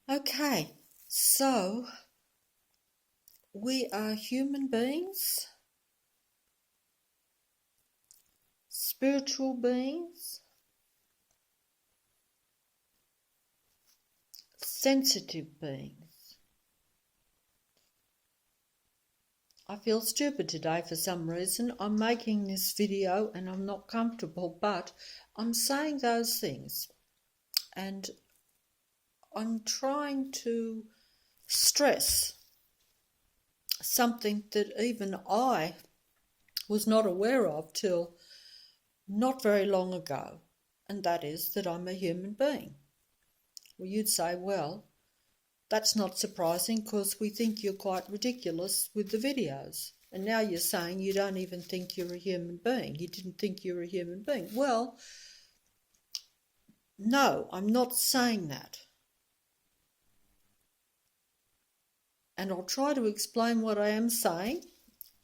Okay, so we are human beings, spiritual beings, sensitive beings. I feel stupid today for some reason. I'm making this video and I'm not comfortable, but I'm saying those things and I'm trying to stress something that even I was not aware of till not very long ago, and that is that I'm a human being. Well, you'd say, well, that's not surprising because we think you're quite ridiculous with the videos. And now you're saying you don't even think you're a human being. You didn't think you were a human being. Well, no, I'm not saying that. And I'll try to explain what I am saying,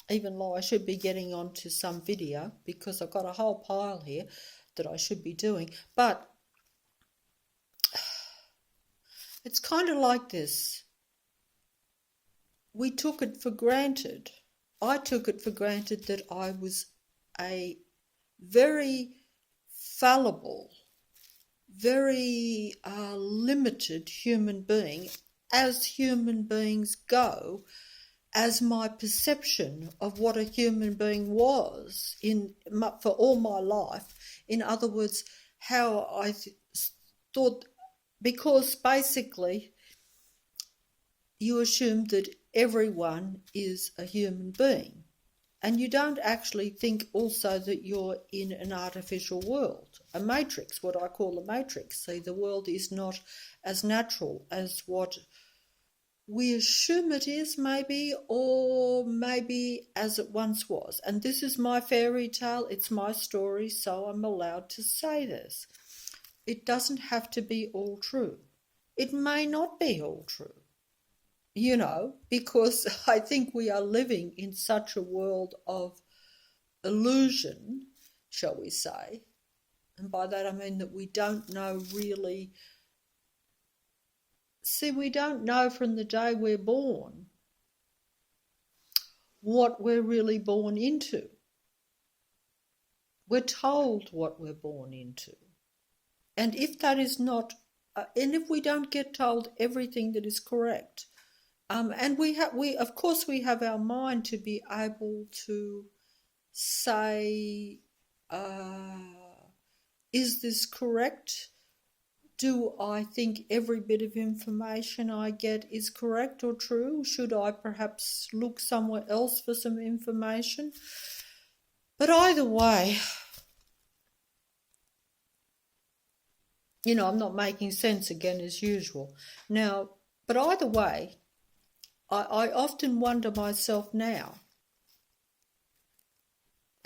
even though I should be getting onto some video because I've got a whole pile here that I should be doing. But it's kind of like this. We took it for granted. I took it for granted that I was a very fallible, very limited human being, as human beings go, as my perception of what a human being was for all my life. In other words, how I thought, because basically you assume that everyone is a human being. And you don't actually think also that you're in an artificial world, a matrix, what I call a matrix. See, the world is not as natural as what we assume it is, maybe, or maybe as it once was. And this is my fairy tale, it's my story, so I'm allowed to say this. It doesn't have to be all true. It may not be all true. Because I think we are living in such a world of illusion, shall we say. And by that I mean that we don't know really. See, we don't know from the day we're born what we're really born into. We're told what we're born into. And if that is not, and if we don't get told everything that is correct, and we of course we have our mind to be able to say, is this correct? Do I think every bit of information I get is correct or true? Should I perhaps look somewhere else for some information? But either way, I'm not making sense again as usual. Now, but either way, I often wonder myself now,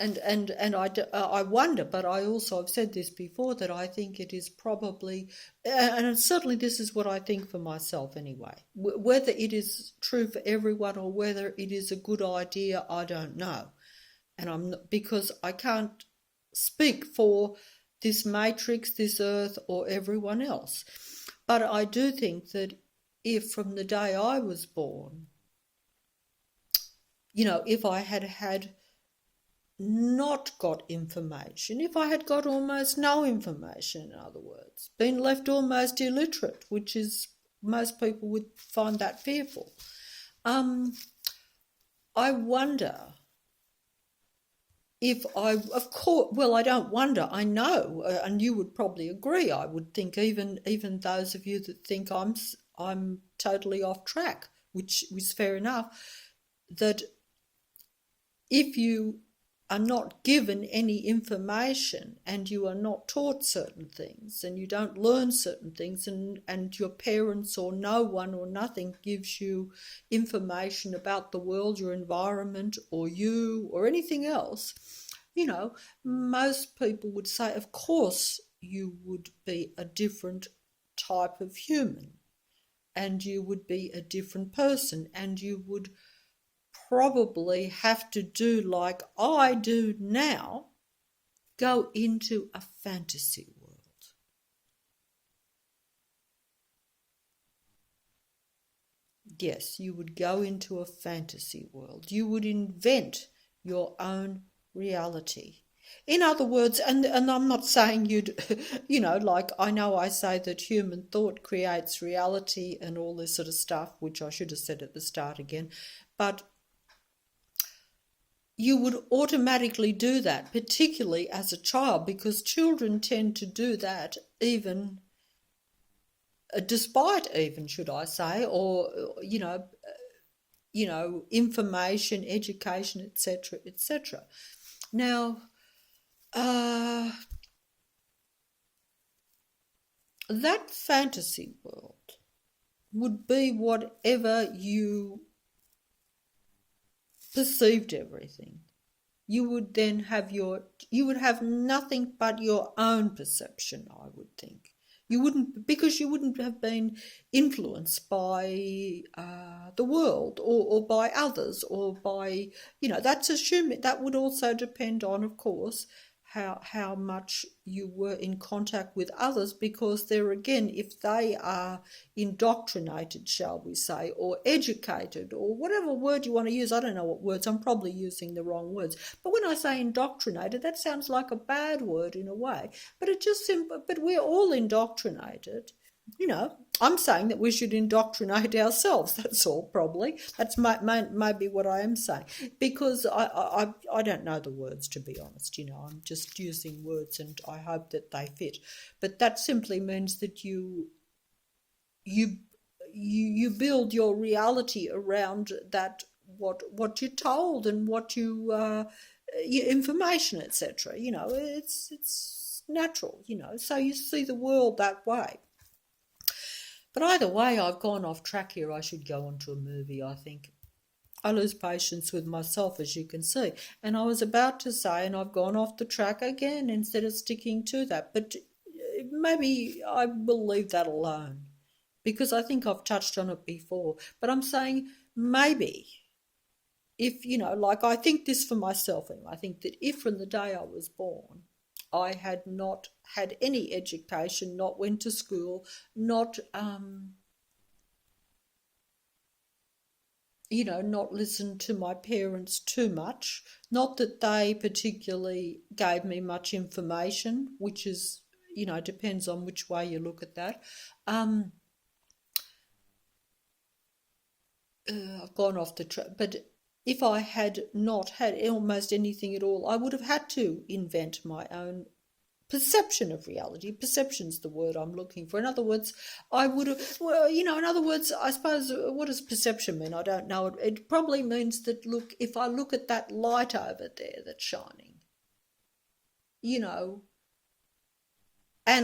and I wonder, but I also have said this before, that I think it is probably, and certainly this is what I think for myself anyway. Whether it is true for everyone or whether it is a good idea, I don't know, and I'm not, because I can't speak for this matrix, this earth, or everyone else. But I do think that if from the day I was born, if I had not got information, if I had got almost no information, in other words, been left almost illiterate, which is, most people would find that fearful. I wonder if I don't wonder, I know, and you would probably agree, I would think, even those of you that think I'm totally off track, which is fair enough, that if you are not given any information and you are not taught certain things and you don't learn certain things, and your parents or no one or nothing gives you information about the world, your environment, or you, or anything else, most people would say, of course you would be a different type of human and you would be a different person and you would probably have to do like I do now, go into a fantasy world. Yes, you would go into a fantasy world. You would invent your own reality. In other words, and I'm not saying you'd, like I know I say that human thought creates reality and all this sort of stuff, which I should have said at the start again, but you would automatically do that, particularly as a child, because children tend to do that even despite even, should I say, or, information, education, etc., etc. Now, that fantasy world would be whatever you perceived everything. You would then have you would have nothing but your own perception, I would think. Because you wouldn't have been influenced by the world or by others or by, that's assuming. That would also depend on, of course, how much you were in contact with others, because there again, if they are indoctrinated, shall we say, or educated, or whatever word you want to use, I don't know what words, I'm probably using the wrong words, but when I say indoctrinated, that sounds like a bad word in a way, but but we're all indoctrinated. I'm saying that we should indoctrinate ourselves. That's all, probably. That's maybe what I am saying, because I don't know the words, to be honest. I'm just using words, and I hope that they fit. But that simply means that you build your reality around that, what you're told and what your information, etc. It's natural. So you see the world that way. But either way, I've gone off track here. I should go on to a movie, I think. I lose patience with myself, as you can see. And I was about to say, and I've gone off the track again instead of sticking to that. But maybe I will leave that alone, because I think I've touched on it before. But I'm saying maybe if, like I think this for myself, and I think that if from the day I was born, I had not had any education, not went to school, not, not listened to my parents too much. Not that they particularly gave me much information, which is, depends on which way you look at that. I've gone off the track, but if I had not had almost anything at all, I would have had to invent my own perception of reality. Perception's the word I'm looking for. In other words, I would have, in other words, I suppose, what does perception mean? I don't know. It probably means that, look, if I look at that light over there that's shining, and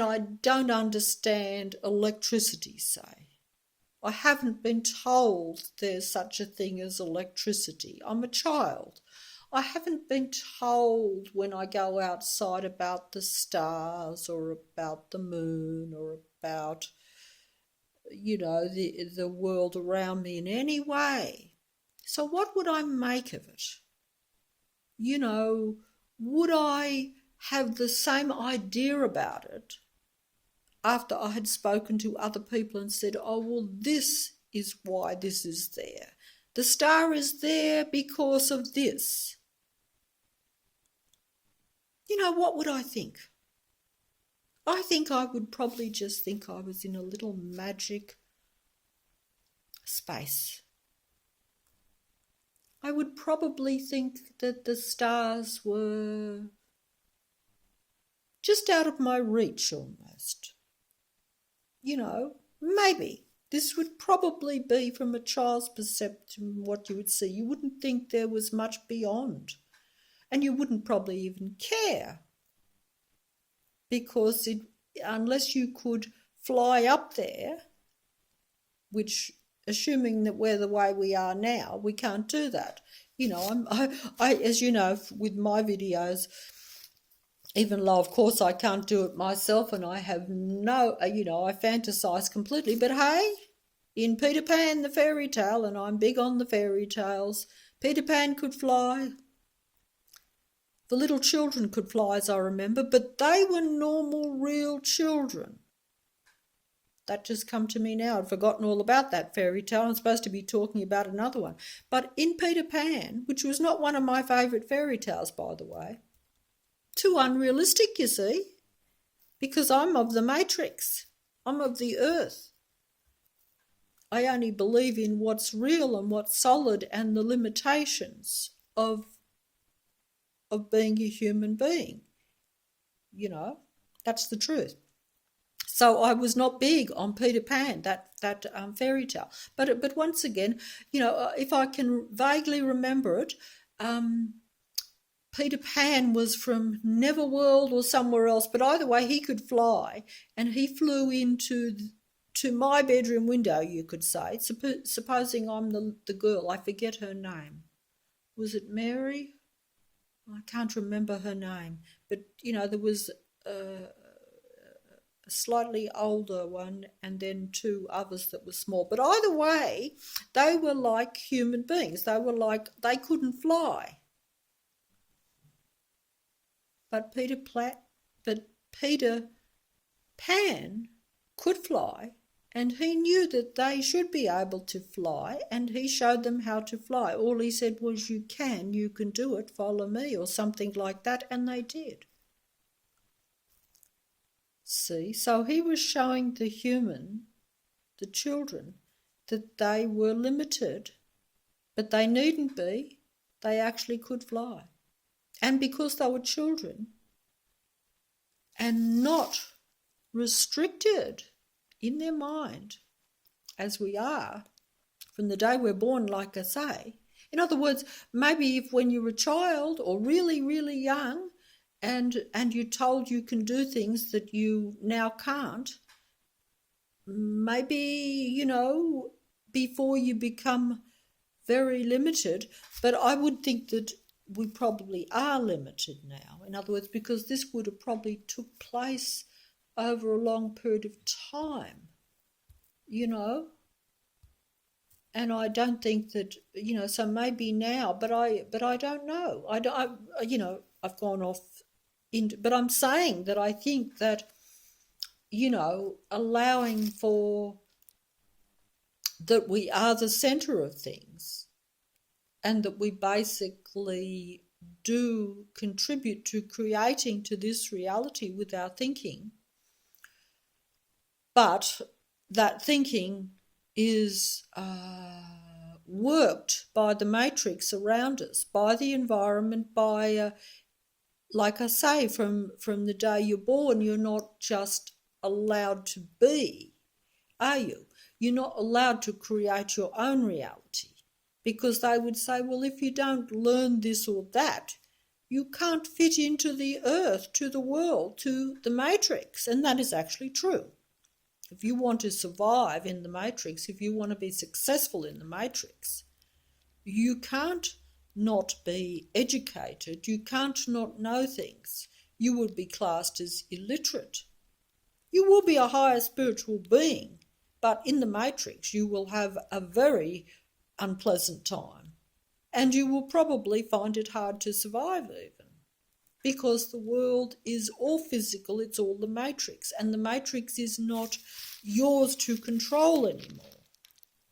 I don't understand electricity, say, I haven't been told there's such a thing as electricity. I'm a child. I haven't been told when I go outside about the stars or about the moon or about, the world around me in any way. So what would I make of it? Would I have the same idea about it after I had spoken to other people and said, oh, well, this is why this is there. The star is there because of this. What would I think? I think I would probably just think I was in a little magic space. I would probably think that the stars were just out of my reach almost. Maybe. This would probably be, from a child's perception, what you would see. You wouldn't think there was much beyond. And you wouldn't probably even care, because unless you could fly up there, which, assuming that we're the way we are now, we can't do that. I as you know, with my videos, even though, of course, I can't do it myself, and I have I fantasize completely. But hey, in Peter Pan, the fairy tale, and I'm big on the fairy tales, Peter Pan could fly. The little children could fly, as I remember, but they were normal, real children. That just come to me now. I'd forgotten all about that fairy tale. I'm supposed to be talking about another one. But in Peter Pan, which was not one of my favourite fairy tales, by the way, too unrealistic, you see, because I'm of the Matrix. I'm of the earth. I only believe in what's real and what's solid and the limitations of being a human being. You know, that's the truth. So I was not big on Peter Pan, that fairy tale. But once again, you know, if I can vaguely remember it, Peter Pan was from Neverworld or somewhere else, but either way he could fly, and he flew into to my bedroom window, you could say, supposing I'm the girl. I forget her name. Was it Mary? I can't remember her name. But, you know, there was a slightly older one and then two others that were small. But either way, they were like human beings. They were like, they couldn't fly. But Peter Pan could fly, and he knew that they should be able to fly, and he showed them how to fly. All he said was, you can do it, follow me, or something like that, and they did. See, so he was showing the children, that they were limited, but they needn't be. They actually could fly. And because they were children and not restricted in their mind, as we are from the day we're born, like I say. In other words, maybe if when you're a child or really, really young and you're told you can do things that you now can't, maybe, you know, before you become very limited, but I would think that we probably are limited now. In other words, because this would have probably took place over a long period of time, you know. And I don't think that, you know, so maybe now, but I don't know. You know, I've gone off into, but I'm saying that I think that, you know, allowing for that we are the centre of things, and that we basically do contribute to creating to this reality with our thinking, but that thinking is worked by the matrix around us, by the environment, by, like I say, from the day you're born, you're not just allowed to be, are you? You're not allowed to create your own reality. Because they would say, well, if you don't learn this or that, you can't fit into the earth, to the world, to the matrix. And that is actually true. If you want to survive in the matrix, if you want to be successful in the matrix, you can't not be educated. You can't not know things. You would be classed as illiterate. You will be a higher spiritual being, but in the matrix you will have a very unpleasant time, and you will probably find it hard to survive even, because the world is all physical, it's all the matrix, and the matrix is not yours to control anymore.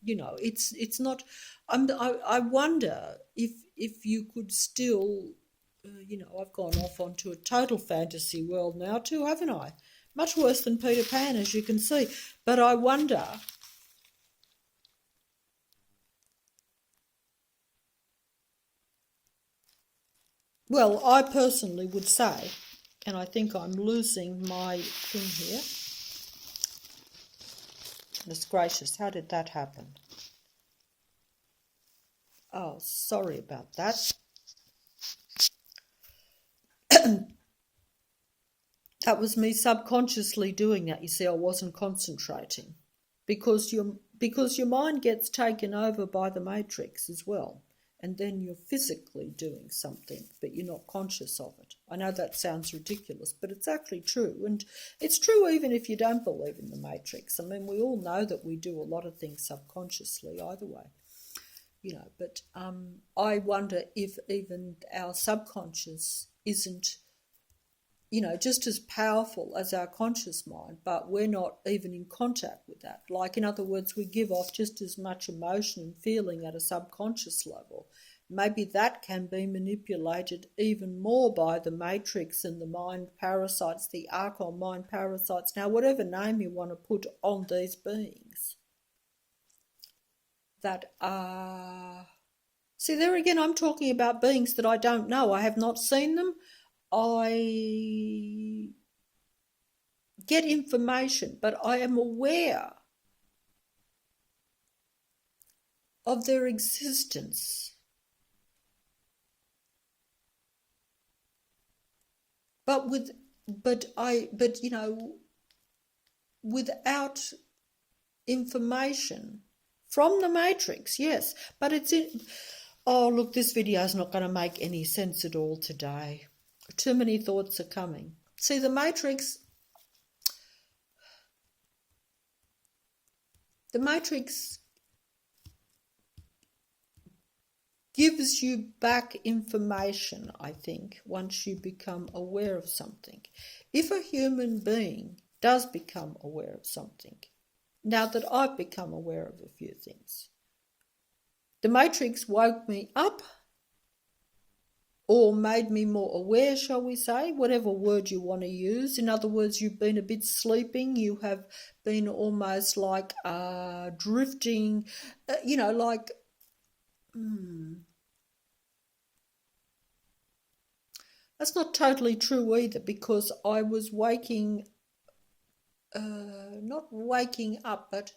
You know, it's not. I wonder if you could still, you know, I've gone off onto a total fantasy world now too, haven't I? Much worse than Peter Pan, as you can see. But I wonder, well, I personally would say, and I think I'm losing my thing here. Goodness gracious, how did that happen? Oh, sorry about that. That was me subconsciously doing that. You see, I wasn't concentrating. Because your mind gets taken over by the matrix as well. And then you're physically doing something, but you're not conscious of it. I know that sounds ridiculous, but it's actually true. And it's true even if you don't believe in the matrix. I mean, we all know that we do a lot of things subconsciously either way. You know, but I wonder if even our subconscious isn't just as powerful as our conscious mind, but we're not even in contact with that. Like, in other words, we give off just as much emotion and feeling at a subconscious level. Maybe that can be manipulated even more by the matrix and the mind parasites, the archon mind parasites. Now, whatever name you want to put on these beings that are... See, there again, I'm talking about beings that I don't know. I have not seen them. I get information, but I am aware of their existence. But without information from the matrix, yes. But it's in... Oh, look, this video is not going to make any sense at all today. Too many thoughts are coming. See, the matrix gives you back information, I think, once you become aware of something. If a human being does become aware of something, now that I've become aware of a few things, the matrix woke me up, or made me more aware, shall we say, whatever word you want to use. In other words, you've been a bit sleeping, you have been almost like drifting, like... That's not totally true either, because I was waking, not waking up, but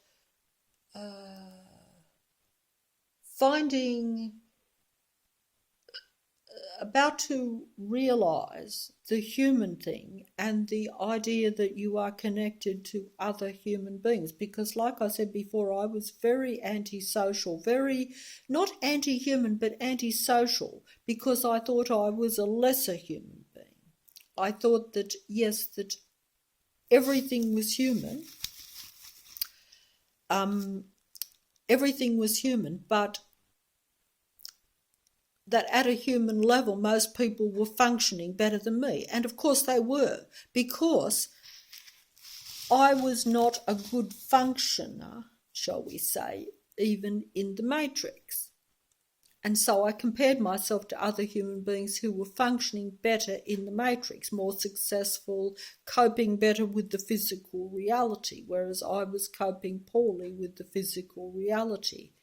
about to realise the human thing and the idea that you are connected to other human beings. Because like I said before, I was very antisocial, very, not anti-human, but antisocial, because I thought I was a lesser human being. I thought that, yes, that everything was human. Everything was human, but that at a human level, most people were functioning better than me. And of course they were, because I was not a good functioner, shall we say, even in the matrix. And so I compared myself to other human beings who were functioning better in the matrix, more successful, coping better with the physical reality, whereas I was coping poorly with the physical reality.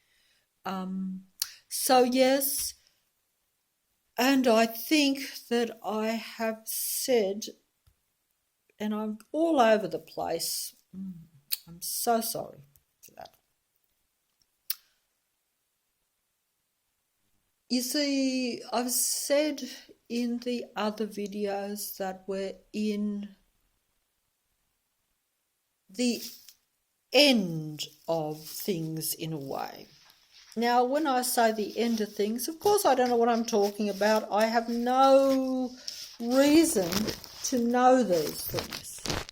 So yes... And I think that I have said, and I'm all over the place, I'm so sorry for that. You see, I've said in the other videos that we're in the end of things in a way. Now, when I say the end of things, of course I don't know what I'm talking about. I have no reason to know these things.